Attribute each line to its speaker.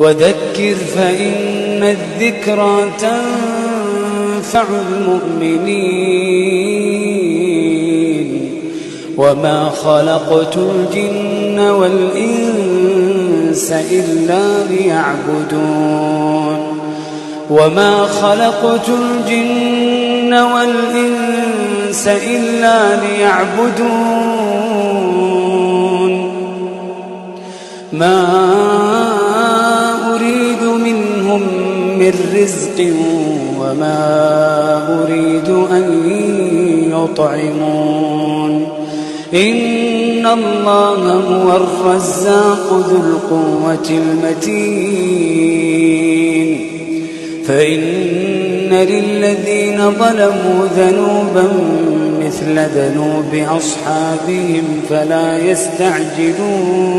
Speaker 1: وذكر فإن الذكرى تنفع المؤمنين وما خلقت الجن والإنس إلا ليعبدون وما خلقت الجن والإنس إلا ليعبدون ما أريد منهم من رزق وما أريد أن يطعمون إن الله هو الرزاق ذو القوة المتين فإن للذين ظلموا ذنوبا مثل ذنوب أصحابهم فلا يستعجلون